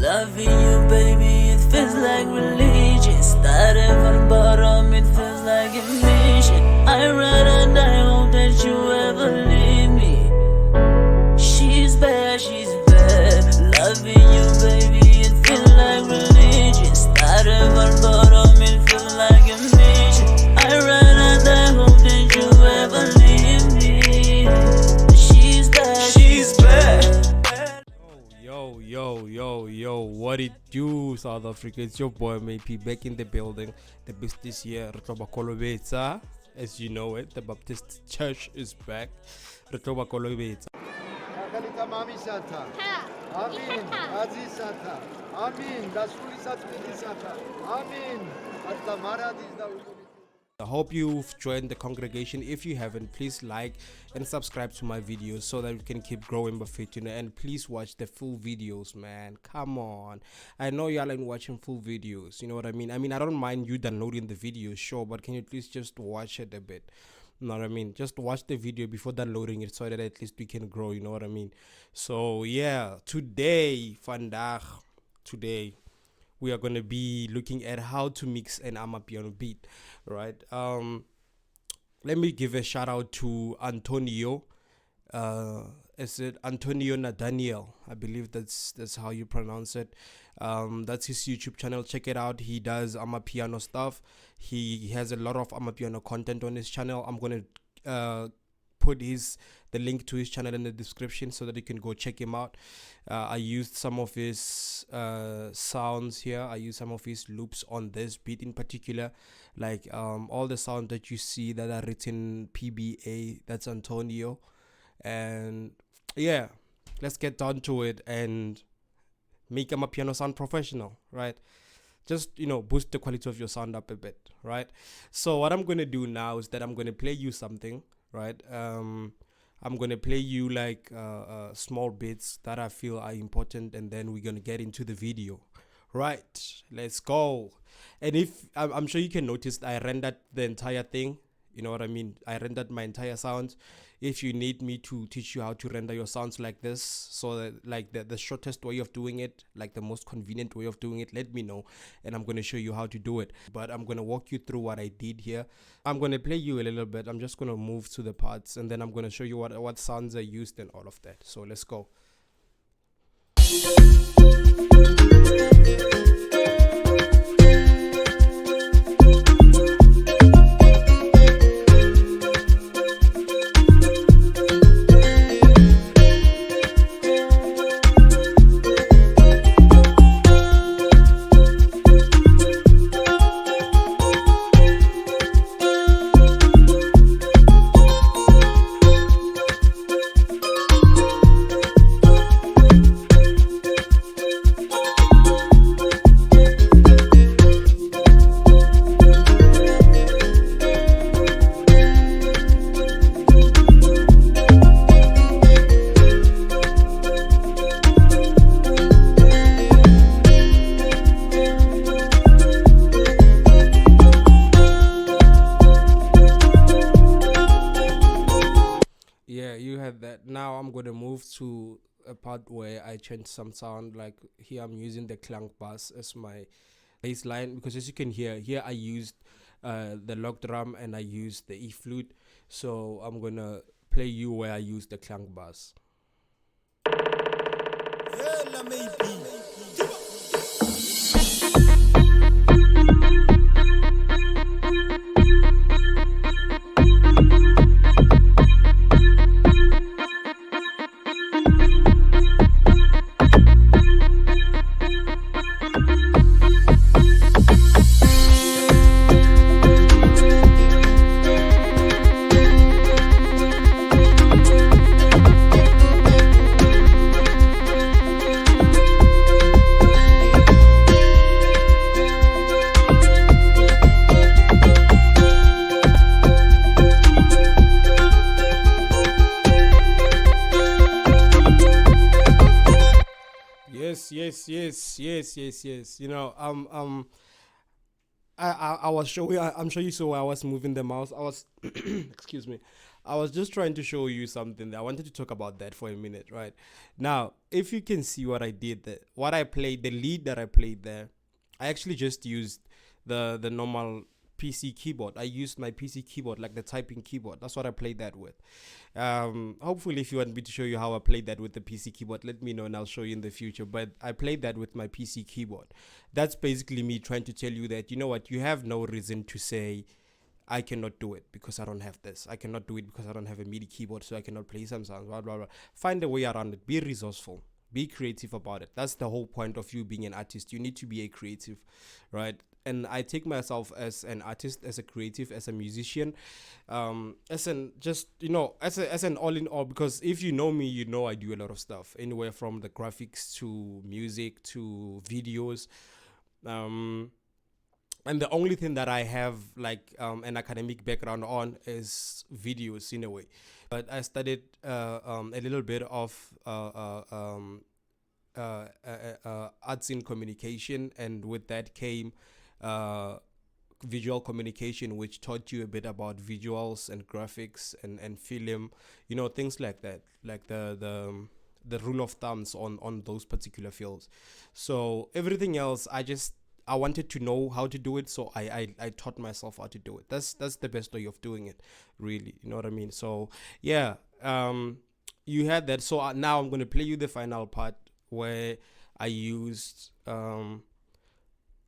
Loving you, baby, it feels like religion. Started from the bottom, it feels like a mission. I rather die, hope that you ever leave me. She's bad, she's bad. Loving you, baby, it feels like religion. Started from the bottom, it feels like a mission. I rather die, hope that you ever leave me. She's bad, she's bad. Yo, what it do, South Africa? It's your boy AMAPI back in the building. The best this year, as you know it, the Baptist Church is back. Amin, Azisata, Amin, Amin, I hope you've joined the congregation. If you haven't, please like and subscribe to my videos so that we can keep growing Buffet, and please watch the full videos, man. Come on, I know y'all ain't watching full videos, you know what I mean? I don't mind you downloading the video, sure, but can you please just watch it a bit? You know what I mean? Just watch the video before downloading it so that at least we can grow, you know what I mean? So yeah, today we are going to be looking at how to mix an AMAPIANO beat, right? Let me give a shout out to Antonio. Is it Antonio Nadaniel? I believe that's how you pronounce it. That's his YouTube channel. Check it out. He does AMAPIANO stuff. He has a lot of AMAPIANO content on his channel. I'm going to put the link to his channel in the description so that you can go check him out. I used some of his sounds here. I used some of his loops on this beat in particular, like all the sounds that you see that are written PBA, that's Antonio. And yeah, let's get down to it and make AMAPIANO sound professional, right? Just, boost the quality of your sound up a bit, right? So what I'm going to do now is that I'm going to play you something, right? I'm going to play you like small bits that I feel are important, and then we're going to get into the video, right? Let's go. And if I'm sure you can notice I rendered the entire thing, you know what I mean? I rendered my entire sound. If you need me to teach you how to render your sounds like this, so that like the shortest way of doing it, like the most convenient way of doing it, let me know and I'm going to show you how to do it. But I'm going to walk you through what I did here. I'm going to play you a little bit. I'm just going to move to the parts and then I'm going to show you what sounds I used and all of that. So let's go. That. Now I'm gonna move to a part where I change some sound. Like here I'm using the clank bass as my bass line, because as you can hear here I used the log drum and I used the E flute. So I'm gonna play you where I use the clank bass. Yes. I was showing. I'm sure you saw I was moving the mouse. I was, excuse me. I was just trying to show you something. I wanted to talk about that for a minute, right? Now, if you can see what I did there, what I played, the lead that I played there, I actually just used the normal PC keyboard. I used my PC keyboard, like the typing keyboard. That's what I played that with. Hopefully, if you want me to show you how I played that with the PC keyboard, let me know and I'll show you in the future. But I played that with my PC keyboard. That's basically me trying to tell you that, you know what, you have no reason to say, I cannot do it because I don't have this. I cannot do it because I don't have a MIDI keyboard, so I cannot play some songs, blah, blah, blah. Find a way around it. Be resourceful. Be creative about it. That's the whole point of you being an artist. You need to be a creative, right? And I take myself as an artist, as a creative, as a musician, as an just, as an all in all, because if you know me, you know I do a lot of stuff, anywhere from the graphics to music to videos. And the only thing that I have like an academic background on is videos in a way. But I studied a little bit of arts in communication, and with that came visual communication, which taught you a bit about visuals and graphics and film, things like that, like the rule of thumbs on those particular fields. So everything else, I wanted to know how to do it, so I taught myself how to do it. That's the best way of doing it, really. You know what I mean? So yeah, you had that. So now I'm gonna play you the final part where I used.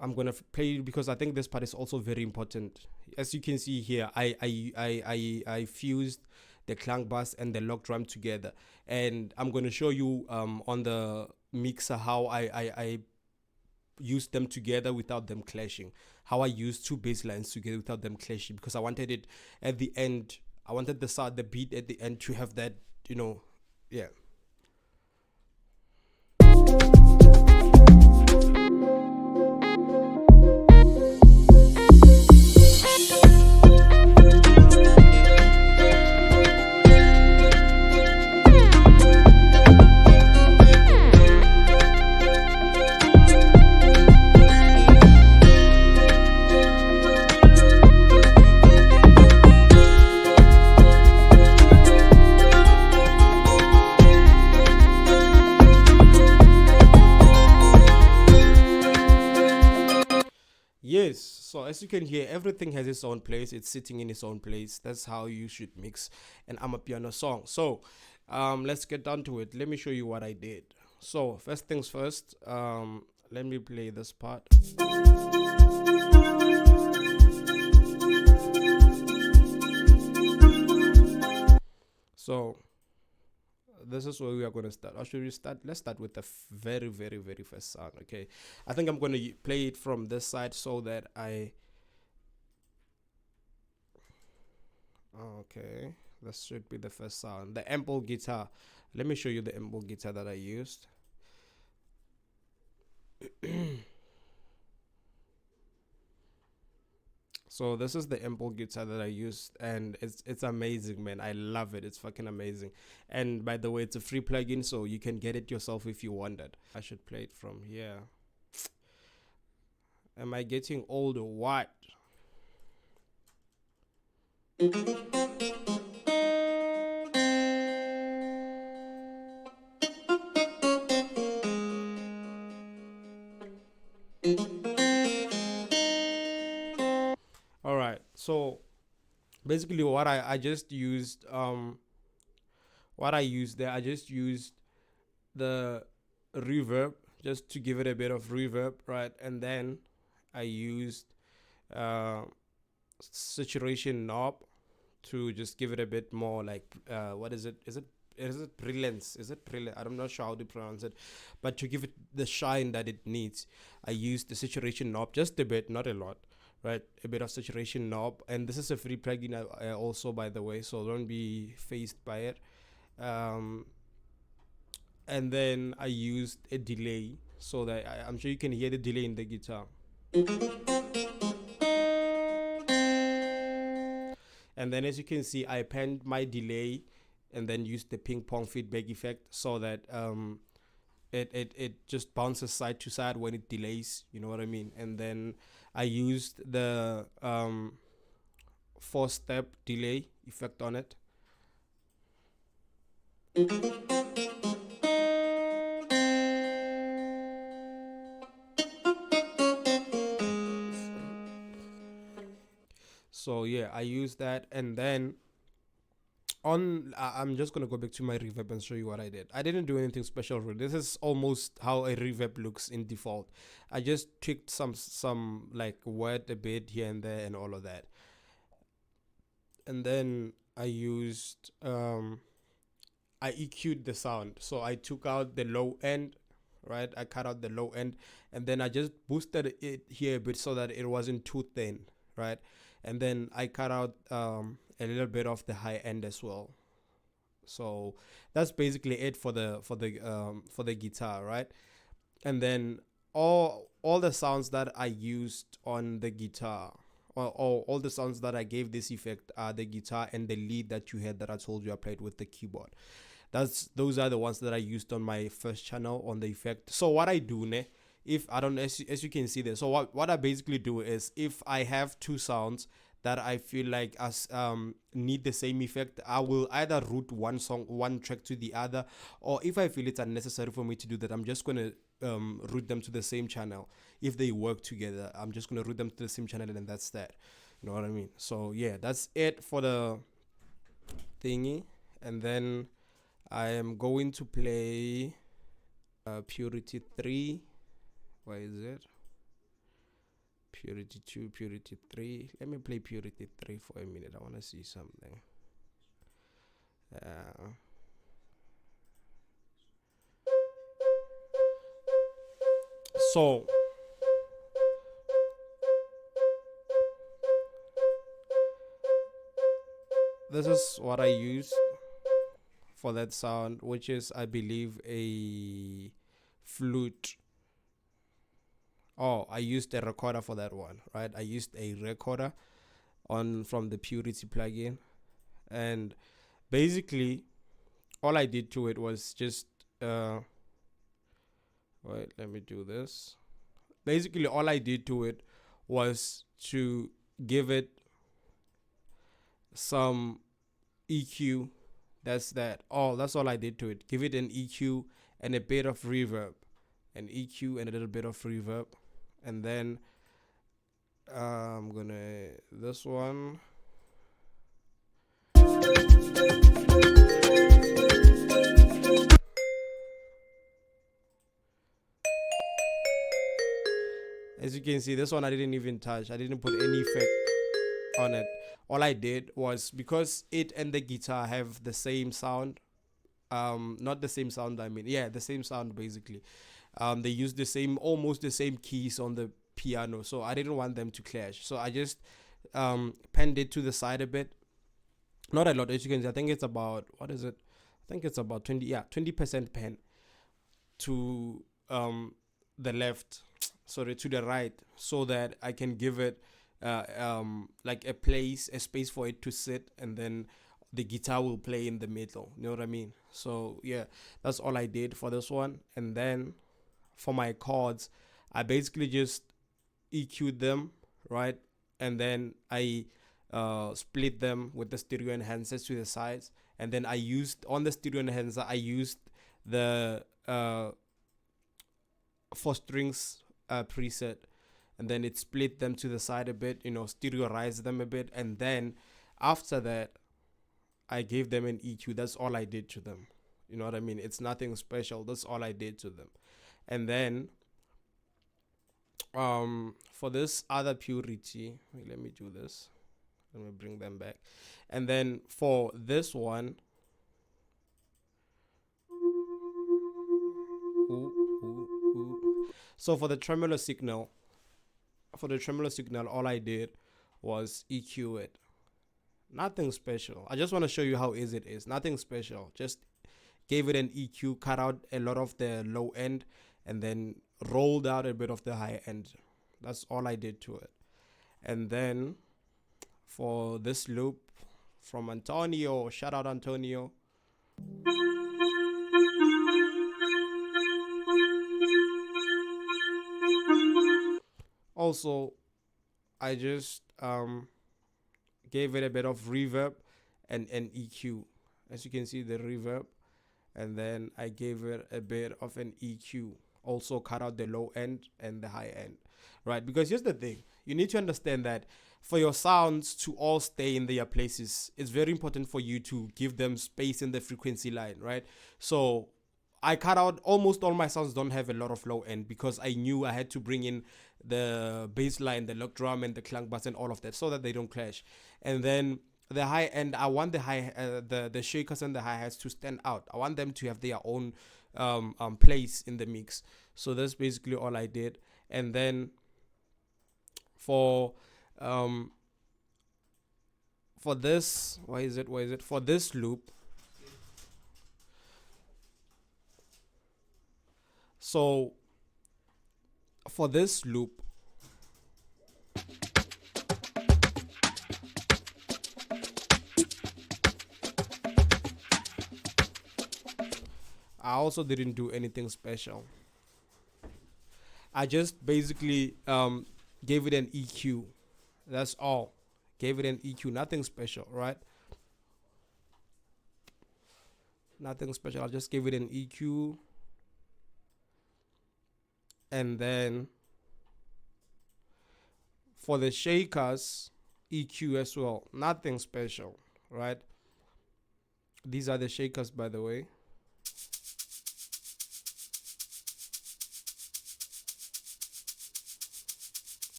I'm gonna play you because I think this part is also very important. As you can see here, I fused the clang bass and the lock drum together, and I'm gonna show you on the mixer how I use them together without them clashing, how I use two bass lines together without them clashing, because I wanted it at the end, I wanted the beat at the end to have that, yeah. Yes, so as you can hear, everything has its own place. It's sitting in its own place. That's how you should mix an AMAPIANO song. So let's get down to it. Let me show you what I did. So first things first, let me play this part. So this is where we are going to start. Or should we start? Let's start with the very, very, very first sound. Okay, I think I'm going to play it from this side so that okay, this should be the first sound. The ample guitar. Let me show you the ample guitar that I used. So this is the ample guitar that I used, and it's amazing, man. I love it. It's fucking amazing. And by the way, it's a free plugin, so you can get it yourself if you want it. I should play it from here. Am I getting old or what? All right, so basically what I just used what I used there, I just used the reverb just to give it a bit of reverb, right? And then I used saturation knob to just give it a bit more like what is it brilliance? Is it brilliant? I'm not sure how to pronounce it, but to give it the shine that it needs, I used the saturation knob just a bit, not a lot, right? A bit of saturation knob. And this is a free plugin also, by the way, so don't be phased by it. And then I used a delay so that I'm sure you can hear the delay in the guitar. And then as you can see, I panned my delay and then used the ping pong feedback effect so that it just bounces side to side when it delays, you know what I mean? And then I used the 4-step delay effect on it. So yeah, I use that, and then I'm just gonna go back to my reverb and show you what I did. I didn't do anything special really. This is almost how a reverb looks in default. I just tweaked some like word a bit here and there and all of that. And then I used I EQ'd the sound. So I took out the low end, right? I cut out the low end, and then I just boosted it here a bit so that it wasn't too thin, right? And then I cut out a little bit of the high end as well. So that's basically it for the guitar, right? And then all the sounds that I used on the guitar, or all the sounds that I gave this effect are the guitar and the lead that you had that I told you I played with the keyboard. Those are the ones that I used on my first channel on the effect. So what I do, ne, if I don't, as you can see there, so what I basically do is, if I have two sounds that I feel like need the same effect, I will either route one track to the other, or if I feel it's unnecessary for me to do that, I'm just gonna route them to the same channel. If they work together, I'm just gonna route them to the same channel, and that's that. You know what I mean? So yeah, that's it for the thingy, and then I am going to play Purity 3. Where is it? Purity 2, Purity 3. Let me play Purity 3 for a minute. I want to see something. So, this is what I use for that sound, which is, I believe, a flute. Oh, I used a recorder for that one, right? I used a recorder from the Purity plugin, and basically all I did to it was just wait, let me do this. Basically all I did to it was to give it some EQ. That's all I did to it. Give it an EQ and a bit of reverb. An EQ and a little bit of reverb. And then I'm gonna this one. As you can see, this one I didn't even touch. I didn't put any effect on it. All I did was, because it and the guitar have the same sound, not the same sound, I mean, yeah, the same sound basically. They use almost the same keys on the piano, so I didn't want them to clash. So I just penned it to the side a bit. Not a lot, as you can see. I think it's about, what is it? I think it's about 20% pen to the left, sorry, to the right, so that I can give it like a space for it to sit, and then the guitar will play in the middle. You know what I mean? So yeah, that's all I did for this one. And then for my chords, I basically just EQ'd them, right? And then I split them with the stereo enhancers to the sides. And then I used, on the stereo enhancer, I used the 4 strings preset, and then it split them to the side a bit, stereoized them a bit, and then after that I gave them an EQ. That's all I did to them. You know what I mean? It's nothing special. That's all I did to them. And then for this other Purity, let me do this. Let me bring them back. And then for this one, so for the tremolo signal, all I did was EQ it. Nothing special. I just want to show you how easy it is. Nothing special. Just gave it an EQ, cut out a lot of the low end, and then rolled out a bit of the high end. That's all I did to it. And then for this loop from Antonio, shout out Antonio. Also, I just gave it a bit of reverb and an EQ. As you can see, the reverb, and then I gave it a bit of an EQ. Also cut out the low end and the high end, right? Because here's the thing: you need to understand that for your sounds to all stay in their places, it's very important for you to give them space in the frequency line, right? So I cut out almost all my sounds don't have a lot of low end because I knew I had to bring in the bass line, the lock drum, and the clank bass and all of that so that they don't clash. And then the high end, I want the shakers and the hi hats to stand out. I want them to have their own place in the mix. So that's basically all I did. And then for this, why is it for this loop? So for this loop, I also didn't do anything special. I just basically gave it an EQ. That's all. Gave it an EQ. Nothing special, right? Nothing special. I just gave it an EQ. And then for the shakers, EQ as well. Nothing special, right? These are the shakers, by the way.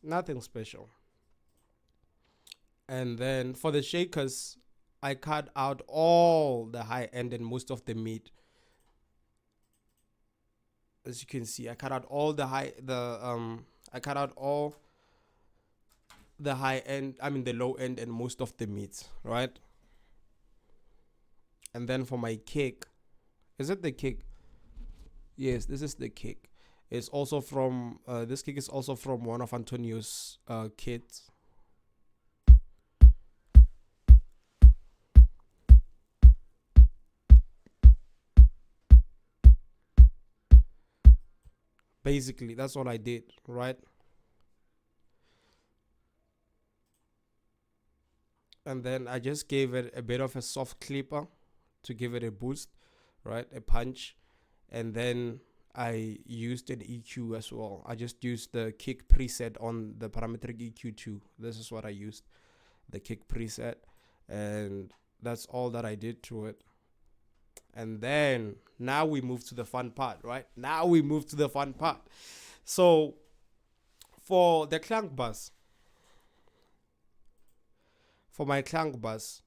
Nothing special. And then for the shakers, I cut out all the high end and most of the mid. As you can see, I cut out all the I cut out all the high end, the low end and most of the mids, right? And then for my kick, is it the kick? Yes, this is the kick. It's also from this kick is also from one of Antonio's kits. Basically, that's all I did, right? And then I just gave it a bit of a soft clipper to give it a boost, right? A punch. And then I used an EQ as well. I just used the kick preset on the parametric EQ too. This is what I used, the kick preset. And that's all that I did to it. And then now we move to the fun part, right? Now we move to the fun part. So for the clank bass, for my clank bass,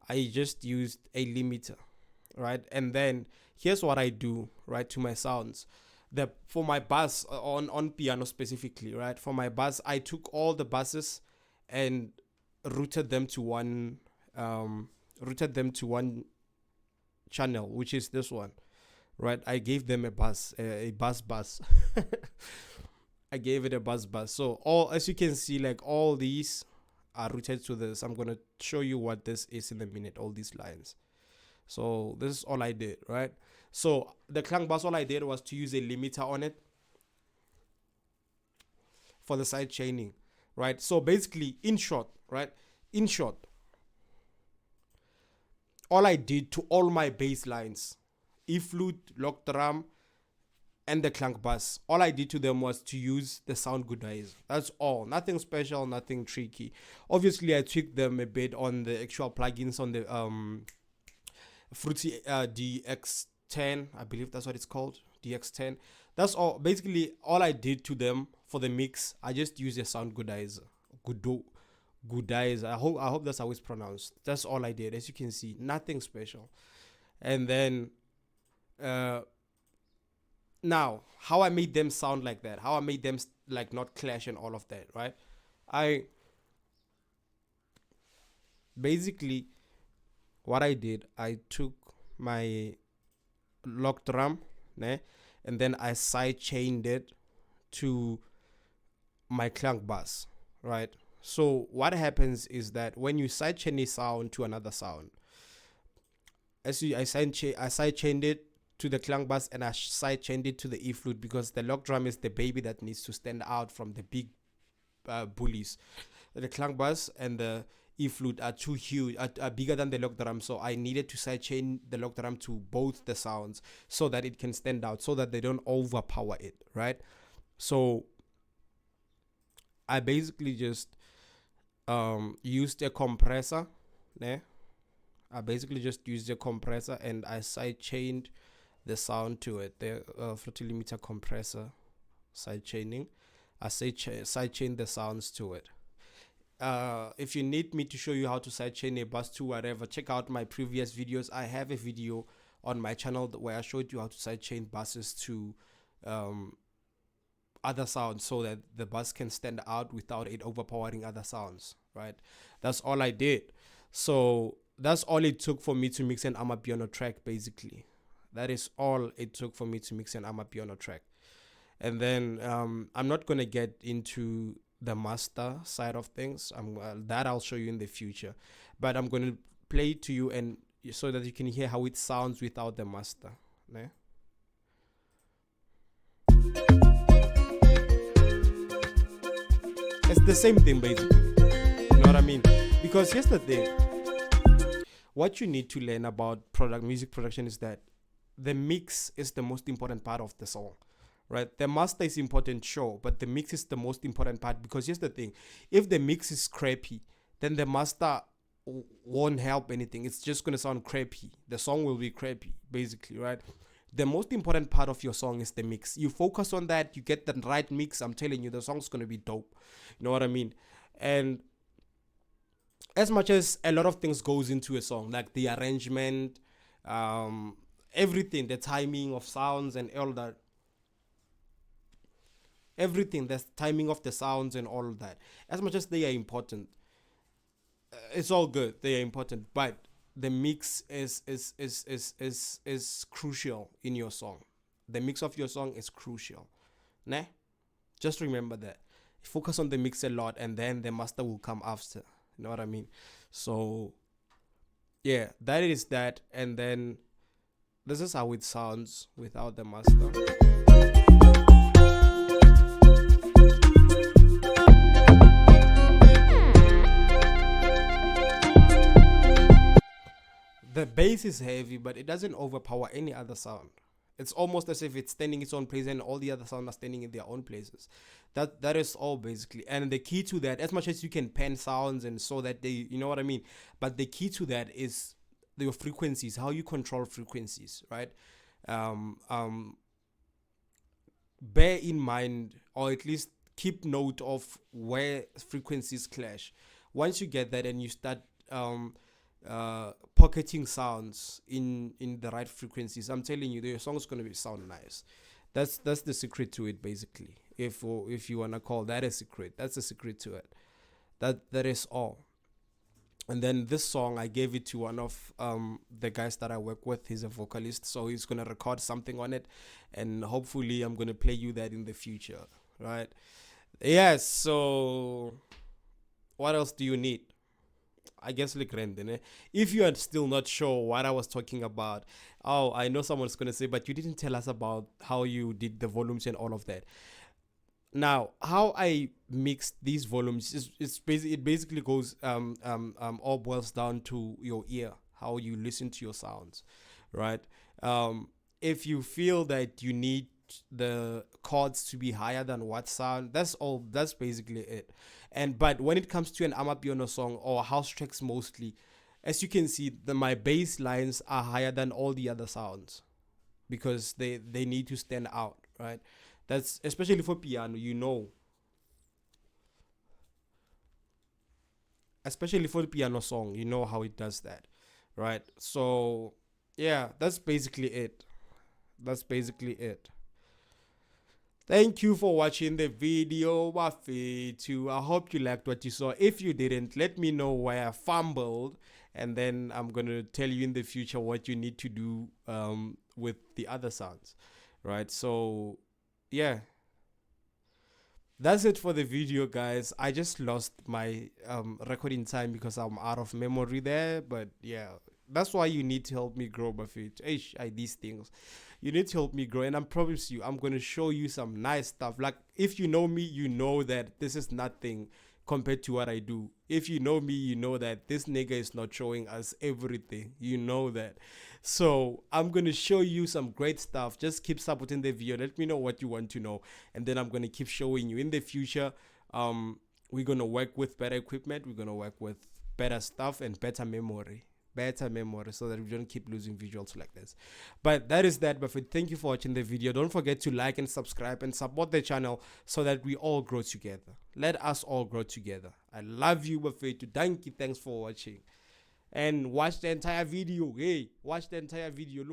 I just used a limiter, right? And then here's what I do, right, to my sounds. For my bass on piano specifically, right? For my bass, I took all the basses and routed them to one channel, which is this one, right? I gave them a bass. I gave it a bass. So all, as you can see, like all these are routed to this. I'm gonna show you what this is in a minute, all these lines. So this is all I did, right? So the clank bass, all I did was to use a limiter on it for the side chaining, right? So basically, in short, all I did to all my bass lines, E flute, lock drum, and the clank bass, all I did to them was to use the sound goodizer. That's all. Nothing special, nothing tricky. Obviously, I tweaked them a bit on the actual plugins on the Fruity DX10. I believe that's what it's called, DX10. That's all. Basically, all I did to them for the mix, I just used a sound goodizer. Goodizer. I hope that's how it's pronounced. That's all I did. As you can see, nothing special. And then now, how I made them sound like that, how I made them like not clash and all of that, right? I basically, what I did, I took my lock drum, and then I side chained it to my clank bass, right? So what happens is that when you side chain a sound to another sound, I side chained it to the clank bass and I side chained it to the E flute because the lock drum is the baby that needs to stand out from the big bullies. The clank bass and the E flute are too huge, are bigger than the lock drum. So I needed to sidechain the lock drum to both the sounds so that it can stand out, so that they don't overpower it, right? So I basically just used a compressor. Ne? I basically just used a compressor and I sidechained the sound to it. The throttle limiter compressor sidechaining. I sidechain the sounds to it. If you need me to show you how to sidechain a bus to whatever, check out my previous videos. I have a video on my channel where I showed you how to sidechain buses to other sounds so that the bus can stand out without it overpowering other sounds, right? That's all I did. So that's all it took for me to mix an AMAPIANO track, basically. That is all it took for me to mix an AMAPIANO track. And then I'm not going to get into the master side of things. That I'll show you in the future. But I'm going to play it to you and so that you can hear how it sounds without the master. Ne? It's the same thing, basically. You know what I mean? Because here's the thing. What you need to learn about music production is that the mix is the most important part of the song, right? The master is important, sure, but the mix is the most important part. Because here's the thing. If the mix is crappy, then the master won't help anything. It's just going to sound crappy. The song will be crappy, basically, right? The most important part of your song is the mix. You focus on that, you get the right mix, I'm telling you, the song's going to be dope. You know what I mean? And as much as a lot of things goes into a song, like the arrangement, everything, the timing of sounds and all that, everything, the timing of the sounds and all that, as much as they are important, it's all good, they are important, but the mix is crucial in your song. The mix of your song is crucial. Nah? Just remember that. Focus on the mix a lot and then the master will come after. You know what I mean? So yeah, that is that. And then this is how it sounds without the master. The bass is heavy, but it doesn't overpower any other sound. It's almost as if it's standing its own place and all the other sounds are standing in their own places. That is all, basically. And the key to that, as much as you can pen sounds and so that they, you know what I mean? But the key to that is your frequencies, how you control frequencies, right? Bear in mind, or at least keep note of where frequencies clash. Once you get that and you start pocketing sounds in the right frequencies, I'm telling you, your song's gonna sound nice. That's the secret to it, basically. If you wanna call that a secret, that's the secret to it. That is all. And then this song, I gave it to one of the guys that I work with. He's a vocalist, so he's gonna record something on it, and hopefully I'm gonna play you that in the future, right? Yes. So what else do you need? I guess like Rendene. If you are still not sure what I was talking about, oh, I know someone's gonna say, but you didn't tell us about how you did the volumes and all of that. Now, how I mixed these volumes it basically goes all boils down to your ear, how you listen to your sounds, right? If you feel that you need the chords to be higher than what sound, that's basically it. But when it comes to an AMAPIANO song or house tracks mostly, as you can see, my bass lines are higher than all the other sounds because they need to stand out, right? That's especially for piano, you know. Especially for the piano song, you know how it does that, right? So yeah, that's basically it. Thank you for watching the video, Wafetu. I hope you liked what you saw. If you didn't, let me know where I fumbled, and then I'm gonna tell you in the future what you need to do with the other sounds, right? So yeah, that's it for the video, guys. I just lost my recording time because I'm out of memory there, but yeah, that's why you need to help me grow, Buffett. These things, you need to help me grow, and I promise you, I'm gonna show you some nice stuff. Like, if you know me, you know that this is nothing compared to what I do. If you know me, you know that this nigga is not showing us everything. You know that. So I'm going to show you some great stuff. Just keep supporting the video. Let me know what you want to know. And then I'm going to keep showing you in the future. We're going to work with better equipment. We're going to work with better stuff and better memory so that we don't keep losing visuals like this. But that is that. But thank you for watching the video. Don't forget to like and subscribe and support the channel so that we all grow together. Let us all grow together. I love you, Bafetu. Thank you. Thanks for watching. And watch the entire video. Hey, watch the entire video.